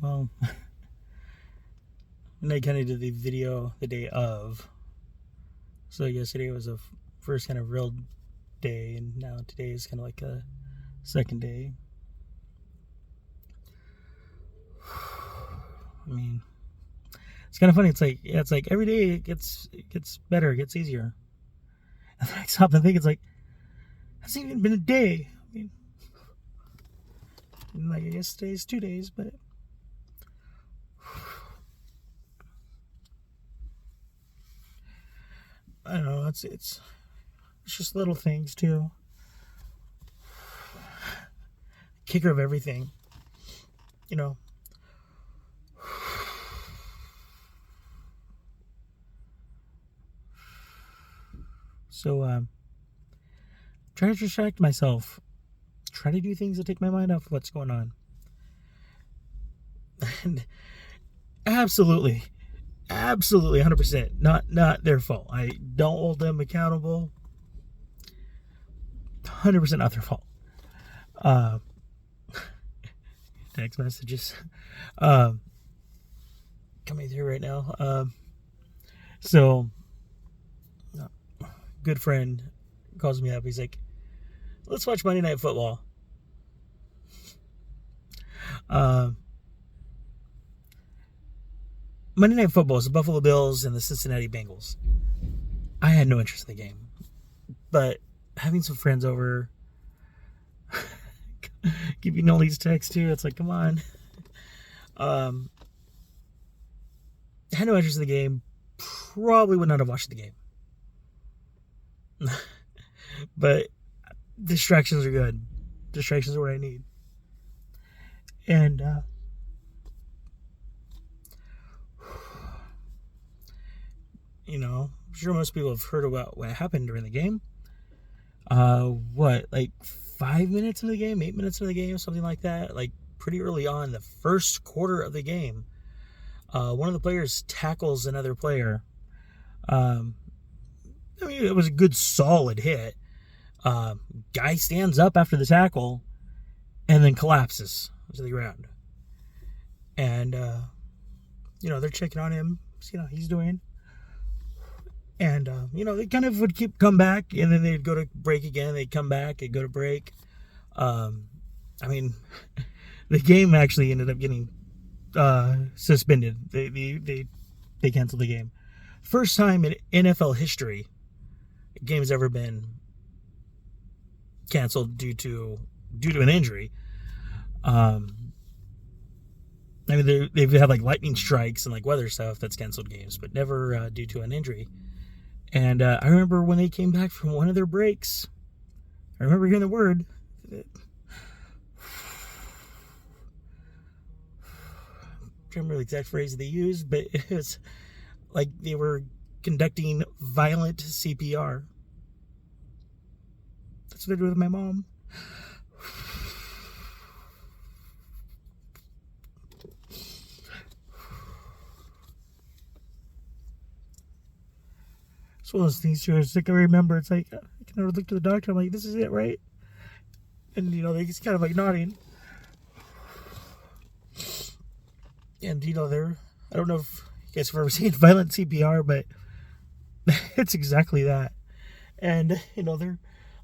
Well, and I kind of did the video the day of. So yesterday was a first kind of real day, and now today is kind of like a second day. I mean, it's kind of funny. It's like every day it gets better, it gets easier. And then I stop and think, it's like, it hasn't even been a day. I mean, like, I guess today's 2 days, but I don't know. It's just little things too. Kicker of everything, you know. So try to distract myself. Try to do things that take my mind off of what's going on. And absolutely 100% not their fault. I don't hold them accountable. 100% not their fault. Text messages coming through right now. So good friend calls me up. He's like, let's watch Monday Night Football. Monday Night Football is the Buffalo Bills and the Cincinnati Bengals. I had no interest in the game, but having some friends over, keeping all these texts too, it's like, come on. I had no interest in the game. Probably would not have watched the game. But distractions are good. Distractions are what I need. And you know, I'm sure most people have heard about what happened during the game. Like 5 minutes of the game, 8 minutes of the game, something like that. Like pretty early on, the first quarter of the game, one of the players tackles another player. I mean, it was a good, solid hit. Guy stands up after the tackle and then collapses to the ground. And, you know, they're checking on him, see how he's doing. And, you know, they kind of would come back, and then they'd go to break again. They'd come back, they'd go to break. I mean, the game actually ended up getting suspended. They canceled the game. First time in NFL history a game has ever been canceled due to an injury. I mean, they've had like lightning strikes and like weather stuff that's canceled games, but never due to an injury. And I remember when they came back from one of their breaks, I remember hearing the word. I can't remember the exact phrase they used, but it was like they were conducting violent CPR. That's what they're doing with my mom. It's one of those things too. It's like I remember. It's like I can never look to the doctor. I'm like, this is it, right? And you know, they just kind of like nodding. And you know, I don't know if you guys have ever seen violent CPR, but it's exactly that. And you know, I'm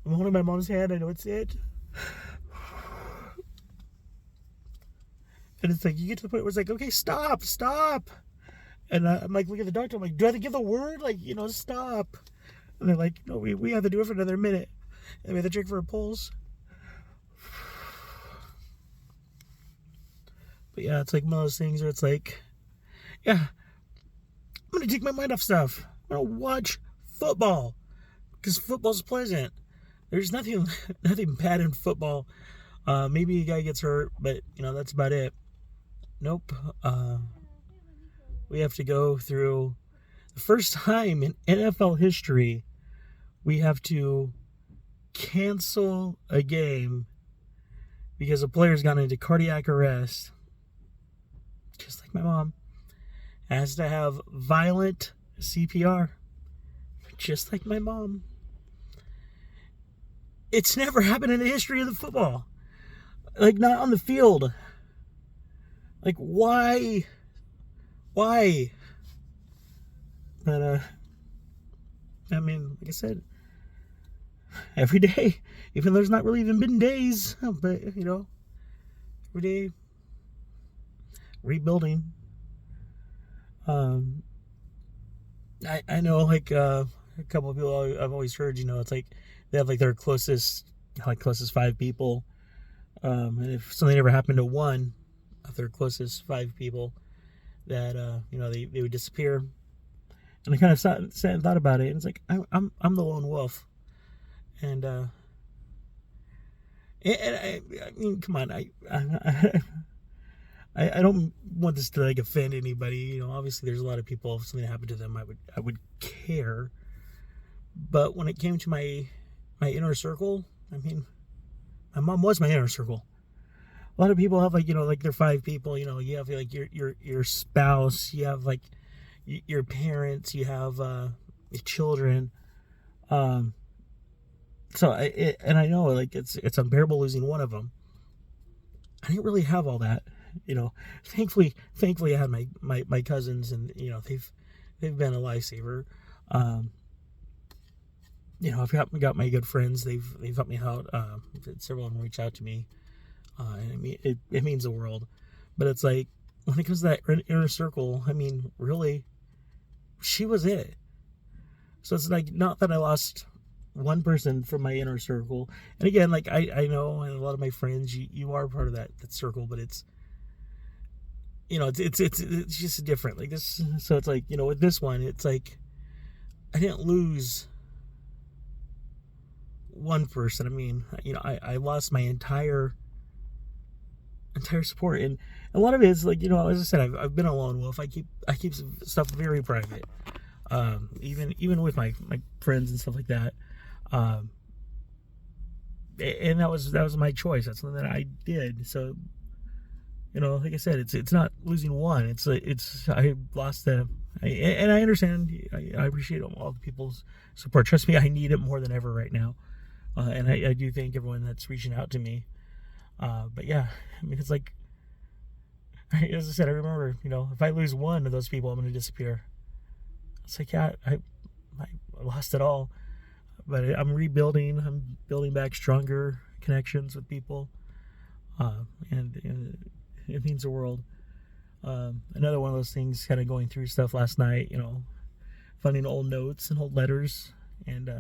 holding my mom's hand. I know it's it. And it's like you get to the point where it's like, okay, stop. And I'm like, look at the doctor. I'm like, do I have to give the word? Like, you know, stop. And they're like, no, we have to do it for another minute. And we have to check for a pulse. But yeah, it's like one of those things where it's like, yeah, I'm going to take my mind off stuff. I'm going to watch football. Because football's pleasant. There's nothing bad in football. Maybe a guy gets hurt, but, you know, that's about it. Nope. We have to go through the first time in NFL history, we have to cancel a game because a player's gone into cardiac arrest. Just like my mom. Has to have violent CPR. Just like my mom. It's never happened in the history of the football. Like, not on the field. Like, why? Why? But, I mean, like I said, every day, even though there's not really even been days, but, you know, every day, rebuilding. I know, like, a couple of people I've always heard, you know, it's like they have, like, their closest 5 people. And if something ever happened to one of their closest 5 people, that, you know, they would disappear. And I kind of sat and thought about it, and it's like, I'm the lone wolf. And, I mean, come on, I don't want this to like offend anybody. You know, obviously there's a lot of people, if something happened to them, I would care. But when it came to my inner circle, I mean, my mom was my inner circle. A lot of people have, like, you know, like, their 5 people. You know, you have, like, your spouse, you have, like, your parents, you have your children. So and I know, like, it's unbearable losing one of them. I didn't really have all that, you know. Thankfully I had my cousins, and, you know, they've been a lifesaver. You know, I've got my good friends. They've helped me out. Several of them reach out to me, and it means the world. But it's like, when it comes to that inner circle, I mean, really, she was it. So it's like, not that I lost one person from my inner circle. And again, like, I know, and a lot of my friends, you are part of that circle, but it's, you know, it's just different. Like this, so it's like, you know, with this one, it's like, I didn't lose one person. I mean, you know, I lost my entire support. And a lot of it is, like, you know, as I said, I've been a lone wolf. I keep stuff very private. Even with my friends and stuff like that. And that was my choice. That's something that I did. So, you know, like I said, it's not losing one. It's I lost them. And I understand. I appreciate all the people's support. Trust me, I need it more than ever right now. And I do thank everyone that's reaching out to me. But yeah, I mean, it's like, as I said, I remember, you know, if I lose one of those people, I'm going to disappear. It's like, yeah, I lost it all. But I'm rebuilding. I'm building back stronger connections with people. And it means the world. Another one of those things, kind of going through stuff last night, you know, finding old notes and old letters. And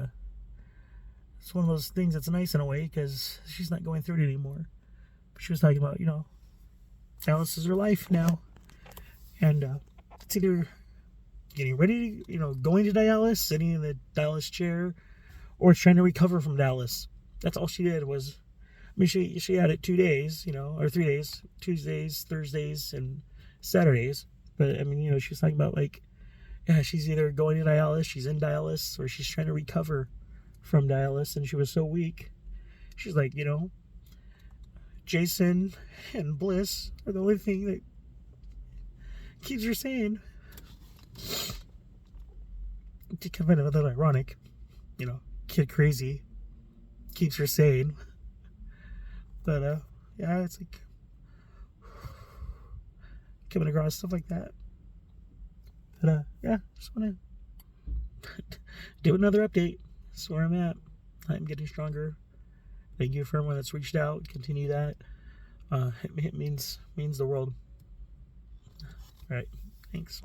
it's one of those things that's nice in a way, because she's not going through it anymore. But she was talking about, you know, Dallas is her life now. And it's either getting ready to, you know, going to Dallas, sitting in the Dallas chair, or trying to recover from Dallas. That's all she did was, I mean, she had it 2 days, you know, or 3 days, Tuesdays, Thursdays, and Saturdays. But, I mean, you know, she's talking about, like, yeah, she's either going to Dallas, she's in Dallas, or she's trying to recover from Dallas, and she was so weak. She's like, you know, Jason and Bliss are the only thing that keeps her sane. To kind of find that ironic, you know, Kid Krazy keeps her sane. But yeah, it's like coming across stuff like that. But yeah, just want to do another update. That's where I'm at. I'm getting stronger. Thank you for everyone that's reached out. Continue that. It means the world. All right, thanks.